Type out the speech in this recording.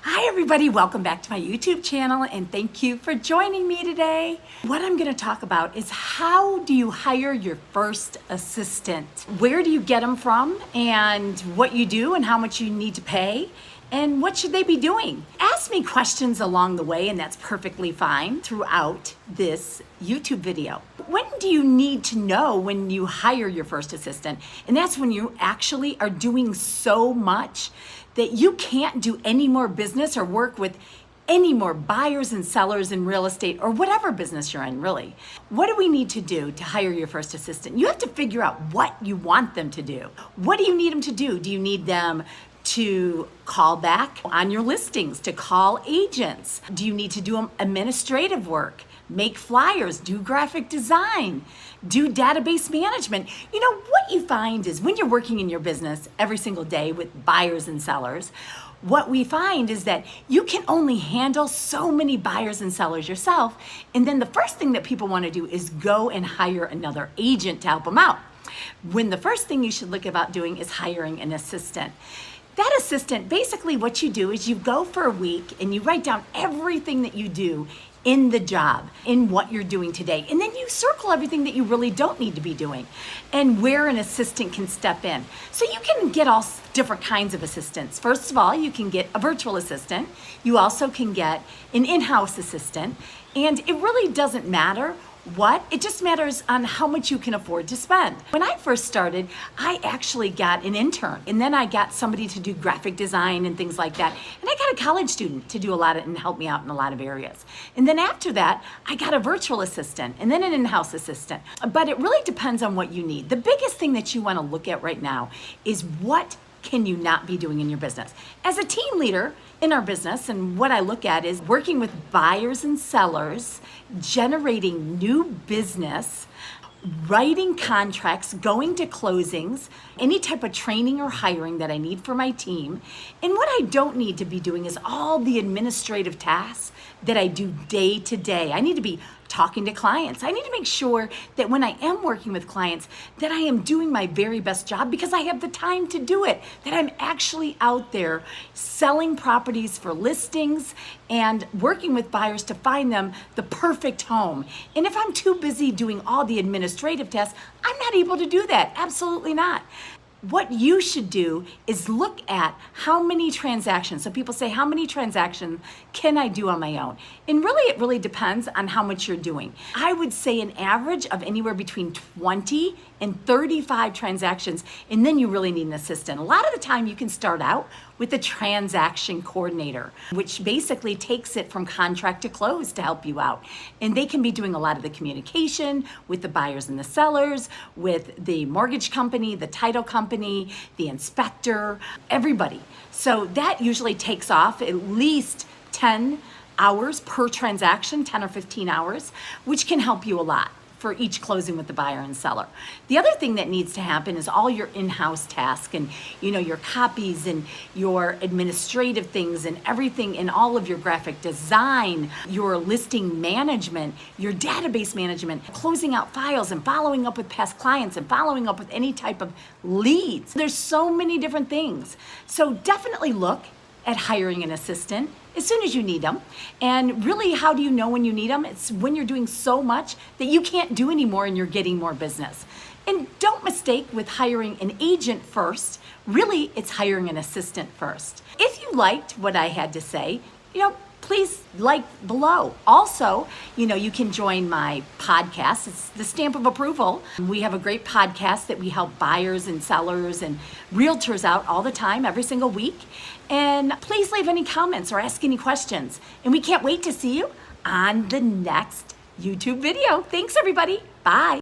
Hi everybody, welcome back to my YouTube channel and thank you for joining me today. What I'm going to talk about is how do you hire your first assistant? Where do you get them from and what you do and how much you need to pay and what should they be doing? Ask me questions along the way and that's perfectly fine throughout this YouTube video. When do you need to know when you hire your first assistant? And that's when you actually are doing so much that you can't do any more business or work with any more buyers and sellers in real estate or whatever business you're in, really. What do we need to do to hire your first assistant? You have to figure out what you want them to do. What do you need them to do? Do you need them to call back on your listings, to call agents? Do you need to do administrative work, make flyers, do graphic design, do database management? You know, what you find is when you're working in your business every single day with buyers and sellers, what we find is that you can only handle so many buyers and sellers yourself. And then the first thing that people want to do is go and hire another agent to help them out. When the first thing you should look about doing is hiring an assistant. That assistant, basically what you do is you go for a week and you write down everything that you do in the job, in what you're doing today. And then you circle everything that you really don't need to be doing and where an assistant can step in. So you can get all different kinds of assistants. First of all, you can get a virtual assistant. You also can get an in-house assistant. And it really doesn't matter what, it just matters on how much you can afford to spend. When I first started, I actually got an intern and then I got somebody to do graphic design and things like that. And I got a college student to do a lot of and help me out in a lot of areas. And then after that, I got a virtual assistant and then an in-house assistant. But it really depends on what you need. The biggest thing that you want to look at right now is what can you not be doing in your business? As a team leader in our business, and what I look at is working with buyers and sellers, generating new business, writing contracts, going to closings, any type of training or hiring that I need for my team. And what I don't need to be doing is all the administrative tasks that I do day to day. I need to be talking to clients. I need to make sure that when I am working with clients that I am doing my very best job because I have the time to do it, that I'm actually out there selling properties for listings and working with buyers to find them the perfect home. And if I'm too busy doing all the administrative tasks, I'm not able to do that. Absolutely not. What you should do is look at how many transactions. So people say, how many transactions can I do on my own? And really, it really depends on how much you're doing. I would say an average of anywhere between 20 and 35 transactions, and then you really need an assistant. A lot of the time you can start out with a transaction coordinator, which basically takes it from contract to close to help you out. And they can be doing a lot of the communication with the buyers and the sellers, with the mortgage company, the title company, the inspector, everybody. So that usually takes off at least 10 hours per transaction, 10 or 15 hours, which can help you a lot for each closing with the buyer and seller. The other thing that needs to happen is all your in-house tasks and your copies and your administrative things and everything and all of your graphic design, your listing management, your database management, closing out files and following up with past clients and following up with any type of leads. There's so many different things. So definitely look at hiring an assistant as soon as you need them. And really, how do you know when you need them? It's when you're doing so much that you can't do anymore and you're getting more business. And don't mistake with hiring an agent first. Really, it's hiring an assistant first. If you liked what I had to say, please like below. Also, you can join my podcast. It's the Stamp of Approval. We have a great podcast that we help buyers and sellers and realtors out all the time, every single week. And please leave any comments or ask any questions. And we can't wait to see you on the next YouTube video. Thanks, everybody. Bye.